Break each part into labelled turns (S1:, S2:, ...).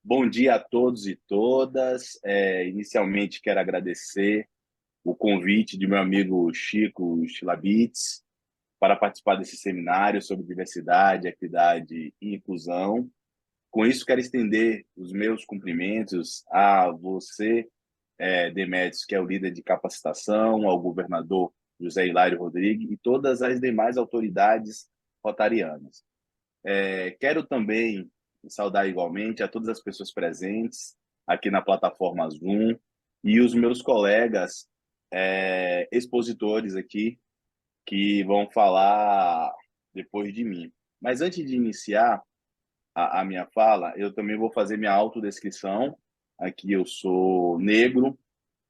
S1: Bom dia a todos e todas. Inicialmente, quero agradecer o convite de meu amigo Chico Schilabitz para participar desse seminário sobre diversidade, equidade e inclusão. Com isso, quero estender os meus cumprimentos a você, Demetrios, que é o líder de capacitação, ao governador José Hilário Rodrigues e todas as demais autoridades rotarianas. Quero também saudar igualmente a todas as pessoas presentes aqui na plataforma Zoom e os meus colegas expositores aqui que vão falar depois de mim. Mas antes de iniciar a minha fala, eu também vou fazer minha autodescrição. Aqui eu sou negro,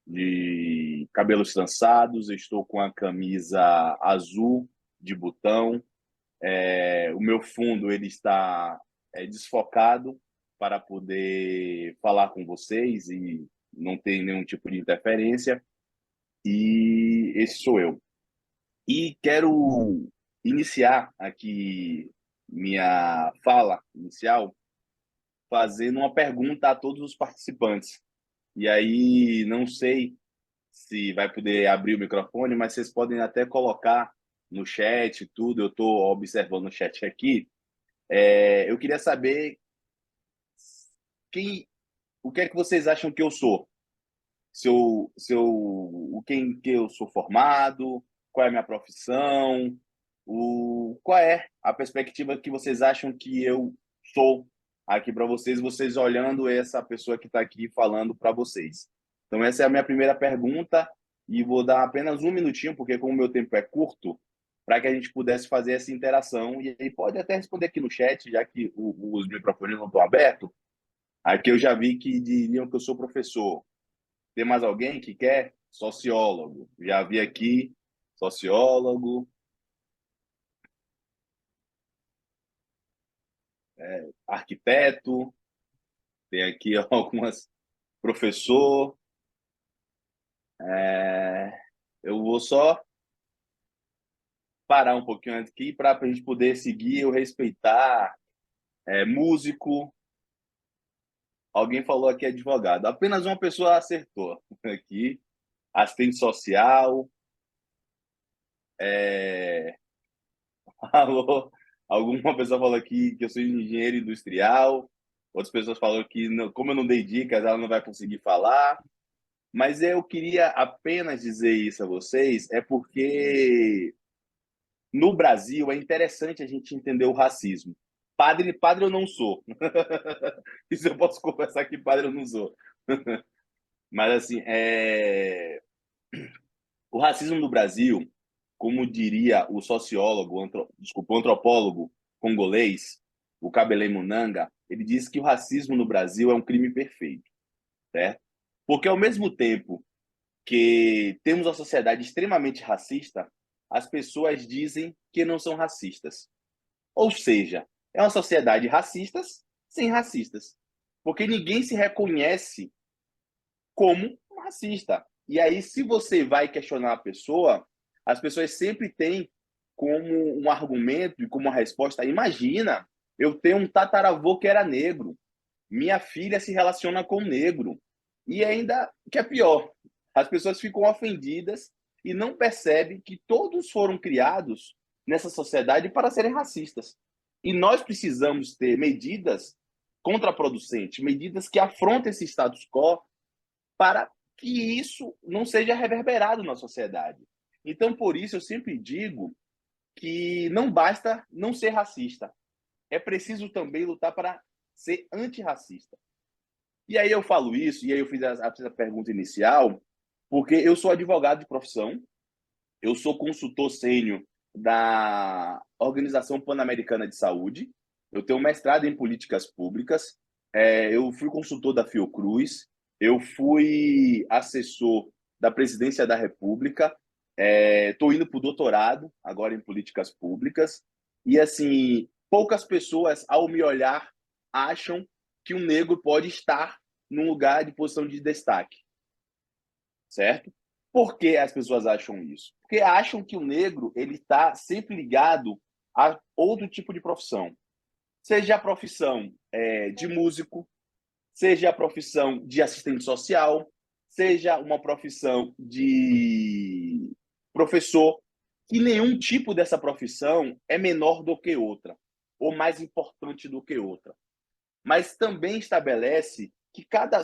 S1: de cabelos trançados, estou com a camisa azul de botão, o meu fundo ele está desfocado para poder falar com vocês e não tem nenhum tipo de interferência. E esse sou eu. E quero iniciar aqui minha fala inicial fazendo uma pergunta a todos os participantes. E aí, não sei se vai poder abrir o microfone, mas vocês podem até colocar no chat tudo. Eu estou observando o chat aqui. Eu queria saber quem, o que é que vocês acham que eu sou? Quem que eu sou formado? Qual é a minha profissão? Qual é a perspectiva que vocês acham que eu sou aqui para vocês, vocês olhando essa pessoa que está aqui falando para vocês? Então, essa é a minha primeira pergunta e vou dar apenas um minutinho, porque como o meu tempo é curto, para que a gente pudesse fazer essa interação. E aí pode até responder aqui no chat, já que os microfones não estão abertos. Aqui eu já vi que diriam que eu sou professor. Tem mais alguém que quer? Sociólogo. Já vi aqui, sociólogo, arquiteto, tem aqui algumas, professor. É, eu vou só parar um pouquinho aqui para a gente poder seguir, eu respeitar. Músico, alguém falou aqui advogado. Apenas uma pessoa acertou aqui. Assistente social, é, falou, alguma pessoa falou aqui que eu sou engenheiro industrial, outras pessoas falaram que, não, como eu não dei dicas, ela não vai conseguir falar. Mas eu queria apenas dizer isso a vocês, é porque no Brasil é interessante a gente entender o racismo. Padre eu não sou. Isso eu posso confessar que padre eu não sou. Mas assim, o racismo no Brasil, como diria o sociólogo, desculpa, o antropólogo congolês, o Kabele Munanga, ele diz que o racismo no Brasil é um crime perfeito, certo? Porque ao mesmo tempo que temos uma sociedade extremamente racista, as pessoas dizem que não são racistas. Ou seja, é uma sociedade racistas sem racistas. Porque ninguém se reconhece como um racista. E aí, se você vai questionar a pessoa, as pessoas sempre têm como um argumento e como uma resposta. Imagina, eu tenho um tataravô que era negro, minha filha se relaciona com um negro. E ainda, o que é pior, as pessoas ficam ofendidas e não percebem que todos foram criados nessa sociedade para serem racistas. E nós precisamos ter medidas contraproducentes, medidas que afrontem esse status quo para que isso não seja reverberado na sociedade. Então, por isso, eu sempre digo que não basta não ser racista, é preciso também lutar para ser antirracista. E aí eu falo isso, e aí eu fiz a pergunta inicial, porque eu sou advogado de profissão, eu sou consultor sênior da Organização Pan-Americana de Saúde, eu tenho um mestrado em políticas públicas, eu fui consultor da Fiocruz, eu fui assessor da Presidência da República, estou indo para o doutorado agora em políticas públicas, e assim, poucas pessoas, ao me olhar, acham que um negro pode estar num lugar de posição de destaque, certo? Por que as pessoas acham isso? Porque acham que o negro ele está sempre ligado a outro tipo de profissão, seja a profissão de músico, seja a profissão de assistente social, seja uma profissão de professor, que nenhum tipo dessa profissão é menor do que outra, ou mais importante do que outra. Mas também estabelece que cada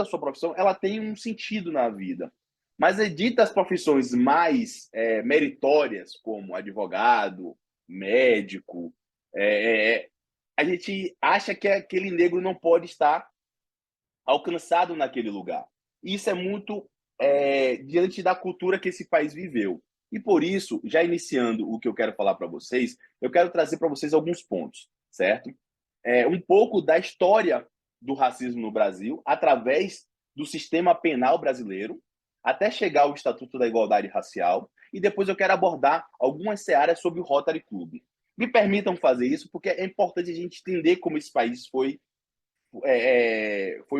S1: sua profissão ela tem um sentido na vida. Mas edita as profissões mais meritórias, como advogado, médico, a gente acha que aquele negro não pode estar alcançado naquele lugar. E isso é muito diante da cultura que esse país viveu. E por isso, já iniciando o que eu quero falar para vocês, eu quero trazer para vocês alguns pontos, certo? Um pouco da história do racismo no Brasil, através do sistema penal brasileiro, até chegar ao Estatuto da Igualdade Racial, e depois eu quero abordar algumas searas sobre o Rotary Club. Me permitam fazer isso, porque é importante a gente entender como esse país foi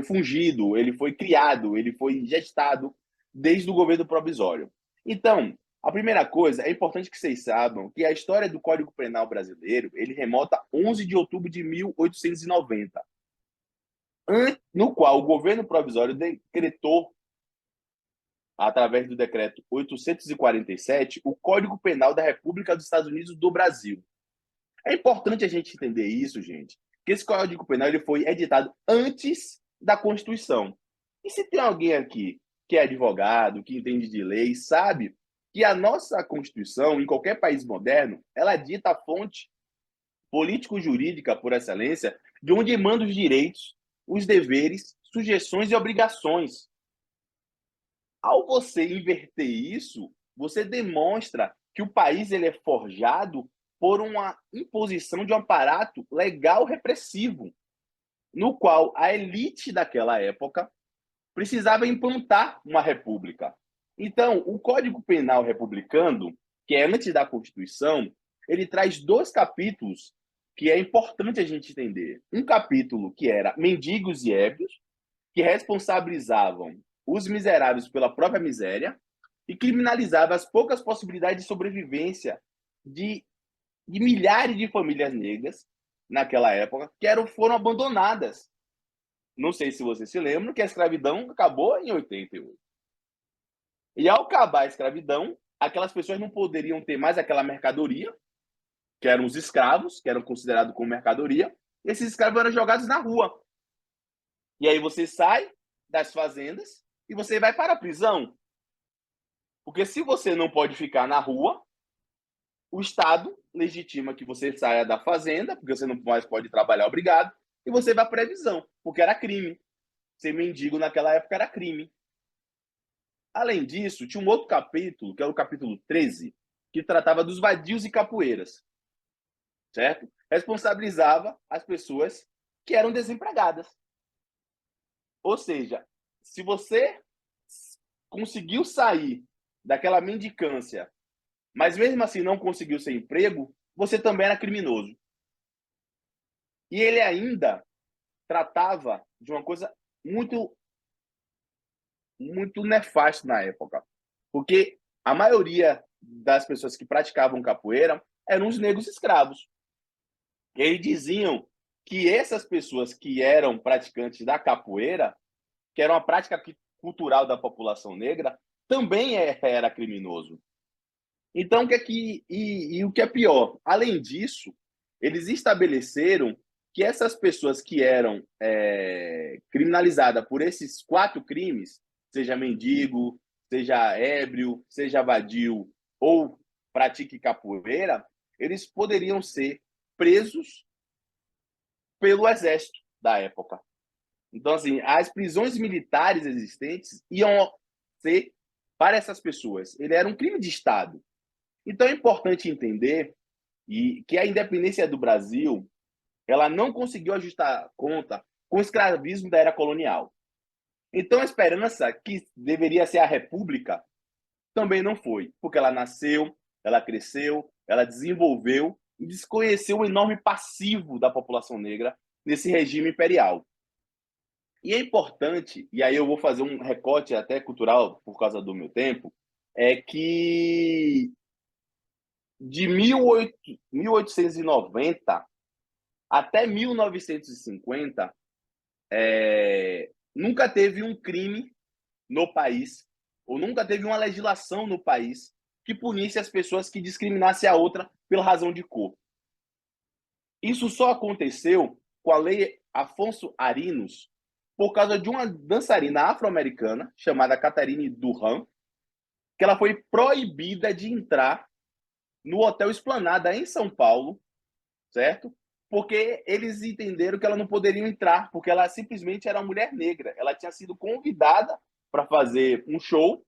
S1: fungido, ele foi criado, ele foi gestado desde o governo provisório. Então, a primeira coisa, é importante que vocês saibam que a história do Código Penal brasileiro, ele remonta a 11 de outubro de 1890, no qual o governo provisório decretou, através do decreto 847, o Código Penal da República dos Estados Unidos do Brasil. É importante a gente entender isso, gente, que esse Código Penal ele foi editado antes da Constituição. E se tem alguém aqui que é advogado, que entende de lei, sabe que a nossa Constituição, em qualquer país moderno, ela dita a fonte político-jurídica por excelência, de onde emana os direitos, os deveres, sujeições e obrigações. Ao você inverter isso, você demonstra que o país ele é forjado por uma imposição de um aparato legal repressivo, no qual a elite daquela época precisava implantar uma república. Então, o Código Penal republicano, que é antes da Constituição, ele traz dois capítulos que é importante a gente entender. Um capítulo que era mendigos e ébrios, que responsabilizavam os miseráveis pela própria miséria e criminalizava as poucas possibilidades de sobrevivência de milhares de famílias negras naquela época foram abandonadas. Não sei se vocês se lembram que a escravidão acabou em 88. E ao acabar a escravidão, aquelas pessoas não poderiam ter mais aquela mercadoria, que eram os escravos, que eram considerados como mercadoria, e esses escravos eram jogados na rua. E aí você sai das fazendas e você vai para a prisão. Porque se você não pode ficar na rua, o Estado legitima que você saia da fazenda, porque você não mais pode trabalhar obrigado, e você vai para a prisão, porque era crime. Ser mendigo naquela época era crime. Além disso, tinha um outro capítulo, que é o capítulo 13, que tratava dos vadios e capoeiras, certo? Responsabilizava as pessoas que eram desempregadas. Ou seja, se você conseguiu sair daquela mendicância, mas mesmo assim não conseguiu ser emprego, você também era criminoso. E ele ainda tratava de uma coisa muito, muito nefasta na época, porque a maioria das pessoas que praticavam capoeira eram os negros escravos. E eles diziam que essas pessoas que eram praticantes da capoeira, que era uma prática cultural da população negra, também era criminoso. Então, o que é pior? Além disso, eles estabeleceram que essas pessoas que eram criminalizadas por esses 4 crimes, seja mendigo, seja ébrio, seja vadio ou pratique capoeira, eles poderiam ser presos pelo exército da época. Então, assim, as prisões militares existentes iam ser para essas pessoas. Ele era um crime de Estado. Então, é importante entender que a independência do Brasil ela não conseguiu ajustar conta com o escravismo da era colonial. Então, a esperança que deveria ser a república também não foi, porque ela nasceu, ela cresceu, ela desenvolveu e desconheceu o enorme passivo da população negra nesse regime imperial. E é importante, e aí eu vou fazer um recorte até cultural por causa do meu tempo, é que de 1890 até 1950, nunca teve um crime no país, ou nunca teve uma legislação no país que punisse as pessoas que discriminasse a outra pela razão de cor. Isso só aconteceu com a Lei Afonso Arinos por causa de uma dançarina afro-americana chamada Catherine Durham, que ela foi proibida de entrar no Hotel Esplanada em São Paulo, certo? Porque eles entenderam que ela não poderia entrar, porque ela simplesmente era uma mulher negra. Ela tinha sido convidada para fazer um show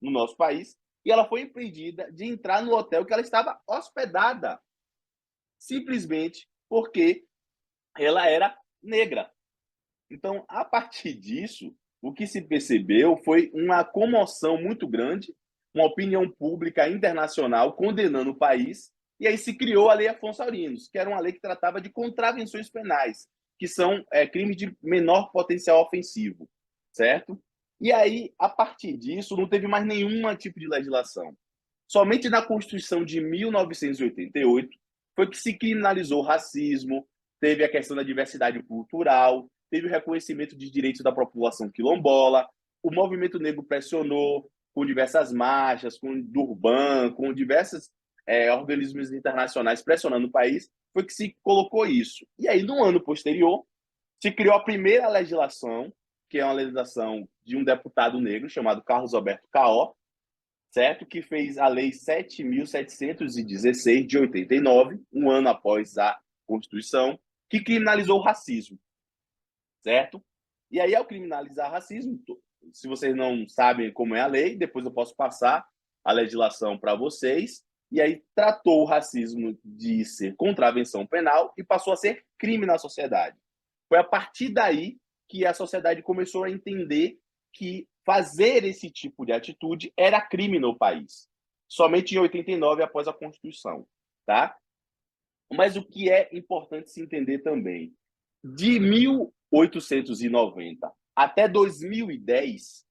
S1: no nosso país e ela foi impedida de entrar no hotel que ela estava hospedada, simplesmente porque ela era negra. Então, a partir disso, o que se percebeu foi uma comoção muito grande, uma opinião pública internacional condenando o país, e aí se criou a Lei Afonso Arinos, que era uma lei que tratava de contravenções penais, que são crimes de menor potencial ofensivo, certo? E aí, a partir disso, não teve mais nenhum tipo de legislação. Somente na Constituição de 1988 foi que se criminalizou o racismo, teve a questão da diversidade cultural, teve o reconhecimento de direitos da população quilombola, o movimento negro pressionou com diversas marchas, com Durban, com diversos organismos internacionais pressionando o país, foi que se colocou isso. E aí, no ano posterior, se criou a primeira legislação, que é uma legislação de um deputado negro chamado Carlos Alberto Caó, certo? Que fez a Lei 7.716 de 89, um ano após a Constituição, que criminalizou o racismo, certo? E aí, ao criminalizar racismo, se vocês não sabem como é a lei, depois eu posso passar a legislação para vocês, e aí tratou o racismo de ser contravenção penal e passou a ser crime na sociedade. Foi a partir daí que a sociedade começou a entender que fazer esse tipo de atitude era crime no país. Somente em 89, após a Constituição, tá? Mas o que é importante se entender também, de 1890 até 2010,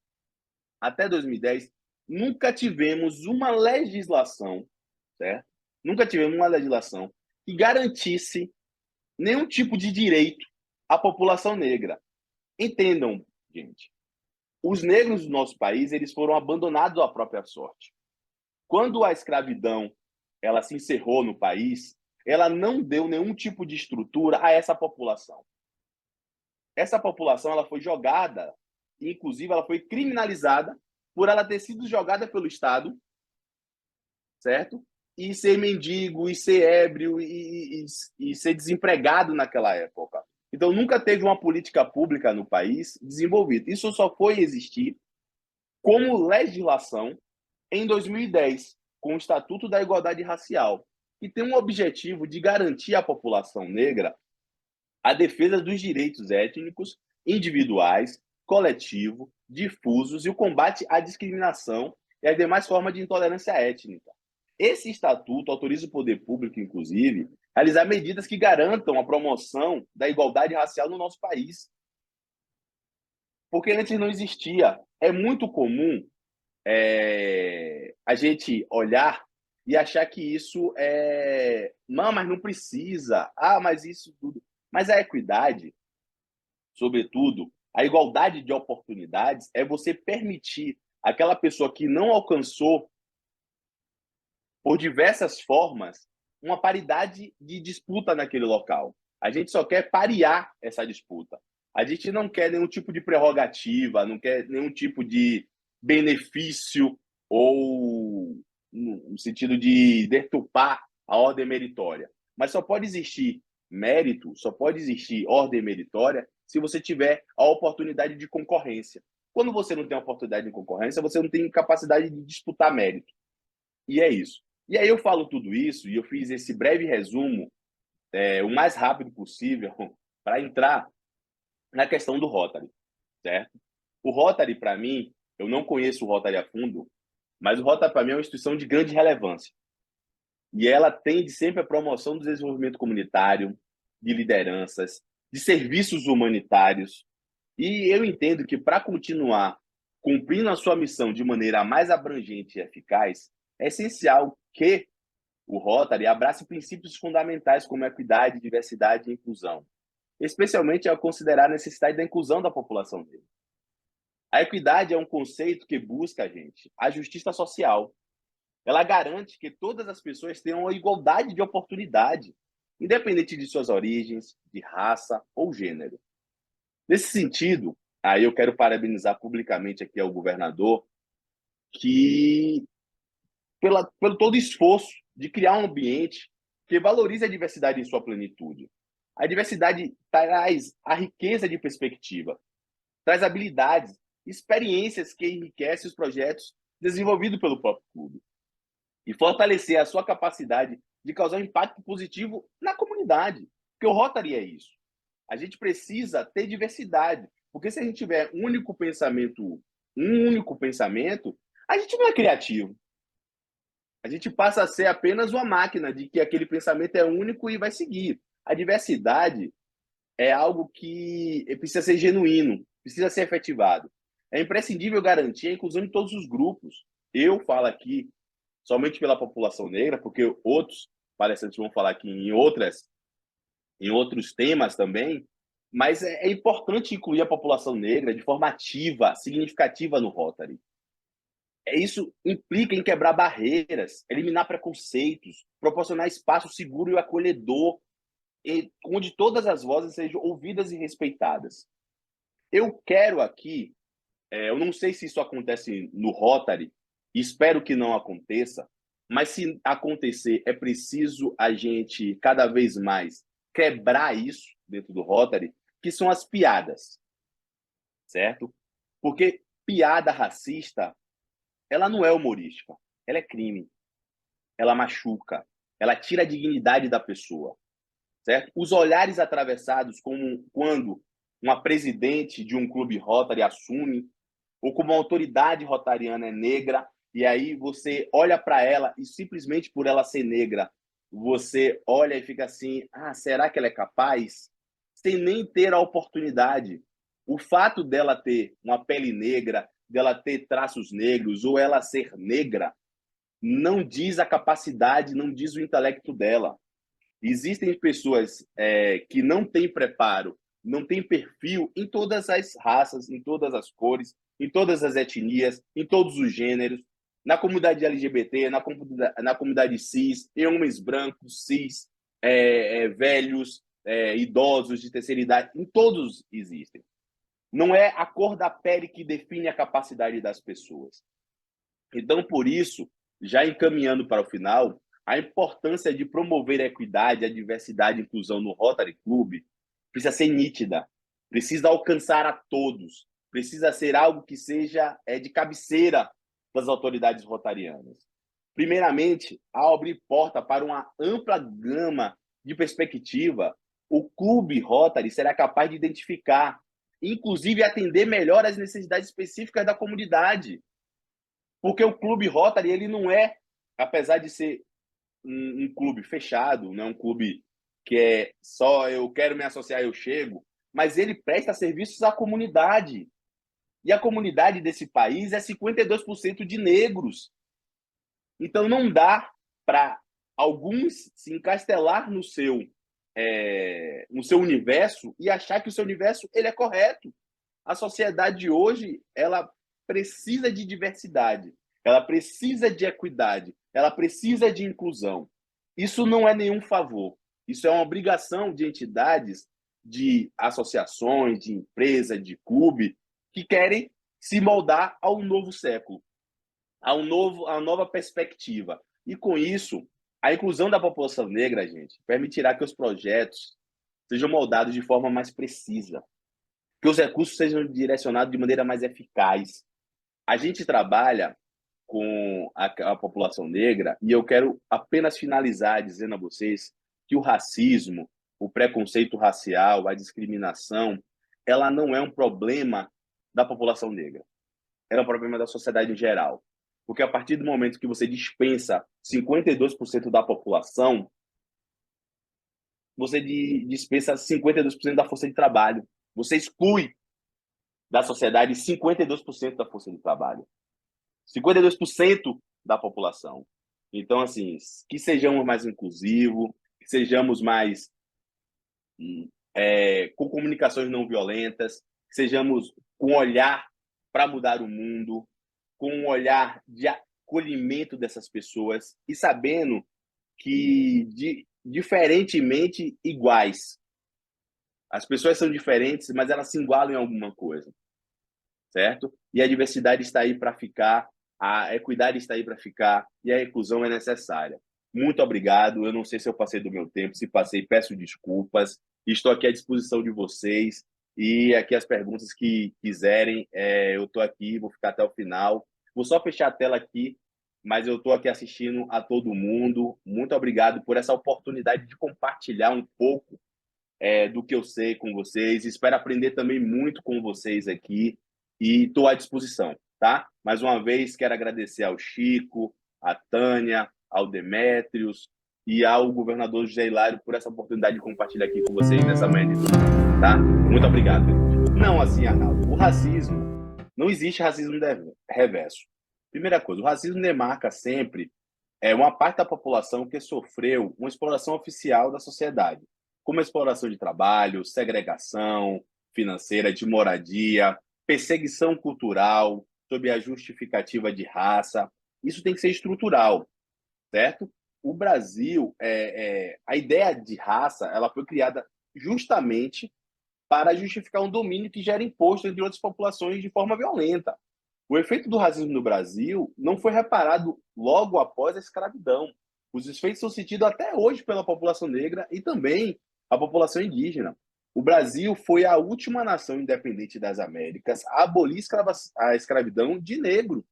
S1: nunca tivemos uma legislação, certo? Nunca tivemos uma legislação que garantisse nenhum tipo de direito à população negra. Entendam, gente, os negros do nosso país, eles foram abandonados à própria sorte. Quando a escravidão ela se encerrou no país, ela não deu nenhum tipo de estrutura a essa população. Essa população ela foi jogada, inclusive ela foi criminalizada por ela ter sido jogada pelo Estado, certo? E ser mendigo, e ser ébrio, e ser desempregado naquela época. Então, nunca teve uma política pública no país desenvolvida. Isso só foi existir como legislação em 2010, com o Estatuto da Igualdade Racial, que tem um objetivo de garantir à população negra a defesa dos direitos étnicos, individuais, coletivo, difusos e o combate à discriminação e às demais formas de intolerância étnica. Esse estatuto autoriza o poder público, inclusive, a realizar medidas que garantam a promoção da igualdade racial no nosso país. Porque antes não existia. É muito comum a gente olhar e achar que isso é. Não, mas não precisa. Ah, mas isso tudo. Mas a equidade, sobretudo, a igualdade de oportunidades, é você permitir aquela pessoa que não alcançou, por diversas formas, uma paridade de disputa naquele local. A gente só quer parear essa disputa. A gente não quer nenhum tipo de prerrogativa, não quer nenhum tipo de benefício ou no sentido de deturpar a ordem meritória. Mas só pode existir mérito, só pode existir ordem meritória se você tiver a oportunidade de concorrência. Quando você não tem a oportunidade de concorrência, você não tem capacidade de disputar mérito. E é isso. E aí eu falo tudo isso e eu fiz esse breve resumo o mais rápido possível para entrar na questão do Rotary, certo? O Rotary, para mim, eu não conheço o Rotary a fundo, mas o Rotary, para mim, é uma instituição de grande relevância. E ela tende sempre a promoção do desenvolvimento comunitário, de lideranças, de serviços humanitários. E eu entendo que para continuar cumprindo a sua missão de maneira mais abrangente e eficaz, é essencial que o Rotary abrace princípios fundamentais como equidade, diversidade e inclusão. especialmente ao considerar a necessidade da inclusão da população negra. A equidade é um conceito que busca, gente, a justiça social. Ela garante que todas as pessoas tenham a igualdade de oportunidade, independente de suas origens, de raça ou gênero. Nesse sentido, aí eu quero parabenizar publicamente aqui ao governador que pelo todo esforço de criar um ambiente que valorize a diversidade em sua plenitude. A diversidade traz a riqueza de perspectiva, traz habilidades, experiências que enriquecem os projetos desenvolvidos pelo próprio clube e fortalecer a sua capacidade de causar um impacto positivo na comunidade, porque o Rotary é isso. A gente precisa ter diversidade, porque se a gente tiver um único pensamento, a gente não é criativo. A gente passa a ser apenas uma máquina de que aquele pensamento é único e vai seguir. A diversidade é algo que precisa ser genuíno, precisa ser efetivado. É imprescindível garantir a inclusão de todos os grupos. Eu falo aqui somente pela população negra, porque outros palestrantes vão falar aqui em outros temas também, mas é importante incluir a população negra de forma ativa, significativa no Rotary. Isso implica em quebrar barreiras, eliminar preconceitos, proporcionar espaço seguro e acolhedor, onde todas as vozes sejam ouvidas e respeitadas. Eu quero aqui, eu não sei se isso acontece no Rotary, espero que não aconteça, mas se acontecer, é preciso a gente cada vez mais quebrar isso dentro do Rotary, que são as piadas, certo? Porque piada racista, ela não é humorística, ela é crime, ela machuca, ela tira a dignidade da pessoa, certo? Os olhares atravessados, como quando uma presidente de um clube Rotary assume, ou como uma autoridade rotariana é negra, e aí você olha para ela e simplesmente por ela ser negra, você olha e fica assim, será que ela é capaz? Sem nem ter a oportunidade. O fato dela ter uma pele negra, dela ter traços negros, ou ela ser negra, não diz a capacidade, não diz o intelecto dela. Existem pessoas que não têm preparo, não têm perfil em todas as raças, em todas as cores, em todas as etnias, em todos os gêneros, na comunidade LGBT, na comunidade cis, em homens brancos, cis, velhos, idosos de terceira idade, em todos existem. Não é a cor da pele que define a capacidade das pessoas. Então, por isso, já encaminhando para o final, a importância de promover a equidade, a diversidade e a inclusão no Rotary Club precisa ser nítida, precisa alcançar a todos, precisa ser algo que seja de cabeceira das autoridades rotarianas. Primeiramente, ao abrir porta para uma ampla gama de perspectiva, o Clube Rotary será capaz de identificar, inclusive atender melhor as necessidades específicas da comunidade. Porque o Clube Rotary, ele não é, apesar de ser um clube fechado, não é um clube que é só eu quero me associar, eu chego, mas ele presta serviços à comunidade. E a comunidade desse país é 52% de negros. Então não dá para alguns se encastelar no seu universo e achar que o seu universo ele é correto. A sociedade de hoje, ela precisa de diversidade, ela precisa de equidade, ela precisa de inclusão. Isso não é nenhum favor, isso é uma obrigação de entidades, de associações, de empresas, de clube, que querem se moldar ao novo século, a uma nova perspectiva. E com isso, a inclusão da população negra, gente, permitirá que os projetos sejam moldados de forma mais precisa, que os recursos sejam direcionados de maneira mais eficaz. A gente trabalha com a população negra e eu quero apenas finalizar dizendo a vocês que o racismo, o preconceito racial, a discriminação, ela não é um problema da população negra. Ela é um problema da sociedade em geral. Porque a partir do momento que você dispensa 52% da população, você dispensa 52% da força de trabalho. Você exclui da sociedade 52% da força de trabalho. 52% da população. Então, assim, que sejamos mais inclusivos, que sejamos mais com comunicações não violentas, que sejamos com um olhar para mudar o mundo, com um olhar de acolhimento dessas pessoas e sabendo que, diferentemente, iguais. As pessoas são diferentes, mas elas se igualam em alguma coisa, certo? E a diversidade está aí para ficar, a equidade está aí para ficar e a inclusão é necessária. Muito obrigado. Eu não sei se eu passei do meu tempo, se passei, peço desculpas. Estou aqui à disposição de vocês e aqui as perguntas que quiserem, eu estou aqui, vou ficar até o final. Vou só fechar a tela aqui, mas eu estou aqui assistindo a todo mundo. Muito obrigado por essa oportunidade de compartilhar um pouco do que eu sei com vocês. Espero aprender também muito com vocês aqui e estou à disposição, tá? Mais uma vez, quero agradecer ao Chico, à Tânia, ao Demétrios e ao governador José Hilário por essa oportunidade de compartilhar aqui com vocês nessa manhã de domingo, tá? Muito obrigado. Não, assim, Arnaldo, o racismo, não existe racismo reverso. Primeira coisa, o racismo demarca sempre uma parte da população que sofreu uma exploração oficial da sociedade, como a exploração de trabalho, segregação financeira, de moradia, perseguição cultural, sob a justificativa de raça. Isso tem que ser estrutural, certo? O Brasil, a ideia de raça, ela foi criada justamente para justificar um domínio que gera imposto entre outras populações de forma violenta. O efeito do racismo no Brasil não foi reparado logo após a escravidão. Os efeitos são sentidos até hoje pela população negra e também a população indígena. O Brasil foi a última nação independente das Américas a abolir a escravidão de negro.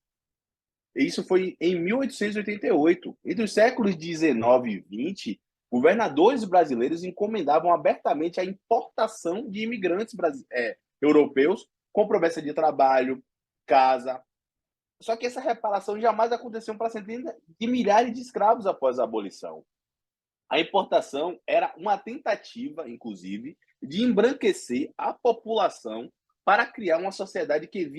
S1: Isso foi em 1888. Entre os séculos 19 e 20, governadores brasileiros encomendavam abertamente a importação de imigrantes europeus com promessa de trabalho, casa. Só que essa reparação jamais aconteceu para centenas de milhares de escravos após a abolição. A importação era uma tentativa, inclusive, de embranquecer a população para criar uma sociedade que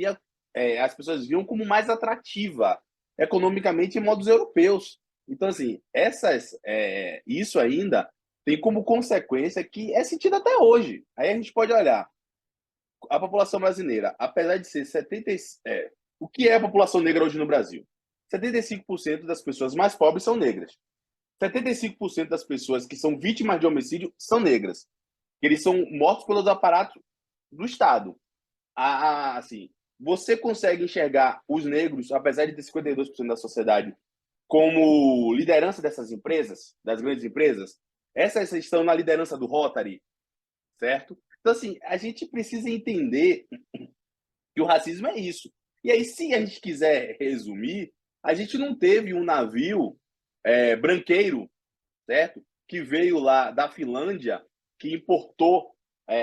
S1: as pessoas viam como mais atrativa economicamente em modos europeus. Então, assim, isso ainda tem como consequência que é sentido até hoje. Aí a gente pode olhar a população brasileira, apesar de ser o que é a população negra hoje no Brasil? 75% das pessoas mais pobres são negras. 75% das pessoas que são vítimas de homicídio são negras. Eles são mortos pelos aparatos do Estado. Assim, você consegue enxergar os negros, apesar de ter 52% da sociedade, como liderança dessas empresas, das grandes empresas? Essas estão na liderança do Rotary, certo? Então, assim, a gente precisa entender que o racismo é isso. E aí, se a gente quiser resumir, a gente não teve um navio branqueiro, certo? Que veio lá da Finlândia, que importou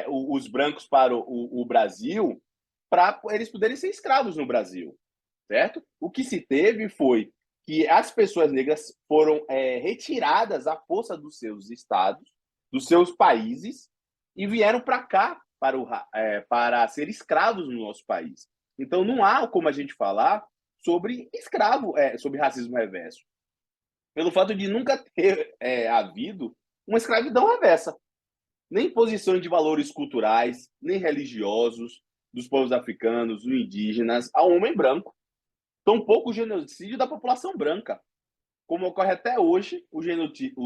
S1: os brancos para o Brasil, para eles poderem ser escravos no Brasil, certo? O que se teve foi que as pessoas negras foram retiradas à força dos seus estados, dos seus países, e vieram para cá para ser escravos no nosso país. Então, não há como a gente falar sobre sobre racismo reverso, pelo fato de nunca ter havido uma escravidão reversa, nem posições de valores culturais, nem religiosos dos povos africanos, dos indígenas, ao homem branco. Tampouco o genocídio da população branca, como ocorre até hoje o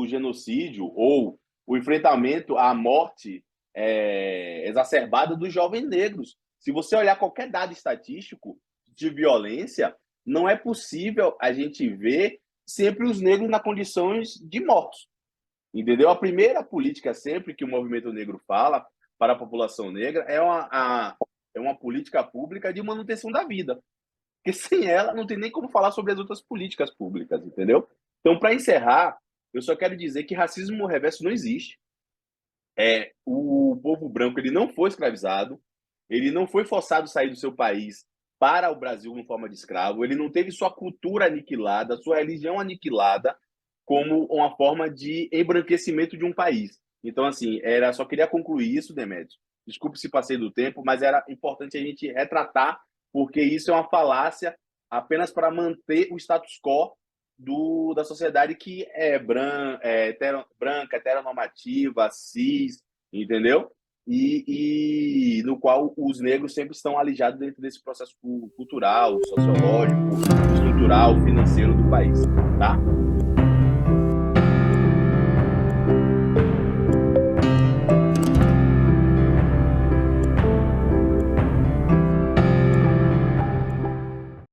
S1: genocídio ou o enfrentamento à morte exacerbada dos jovens negros. Se você olhar qualquer dado estatístico de violência, não é possível a gente ver sempre os negros na condições de mortos. Entendeu? A primeira política sempre que o movimento negro fala para a população negra é uma política pública de manutenção da vida. Porque sem ela não tem nem como falar sobre as outras políticas públicas, entendeu? Então, para encerrar, eu só quero dizer que racismo reverso não existe. O povo branco ele não foi escravizado, ele não foi forçado a sair do seu país para o Brasil em forma de escravo, ele não teve sua cultura aniquilada, sua religião aniquilada como uma forma de embranquecimento de um país. Então, assim, só queria concluir isso, Demétrio. Desculpe se passei do tempo, mas era importante a gente retratar, porque isso é uma falácia apenas para manter o status quo da sociedade que é branca, heteronormativa, cis, entendeu? e no qual os negros sempre estão alijados dentro desse processo cultural, sociológico, estrutural, financeiro do país, tá?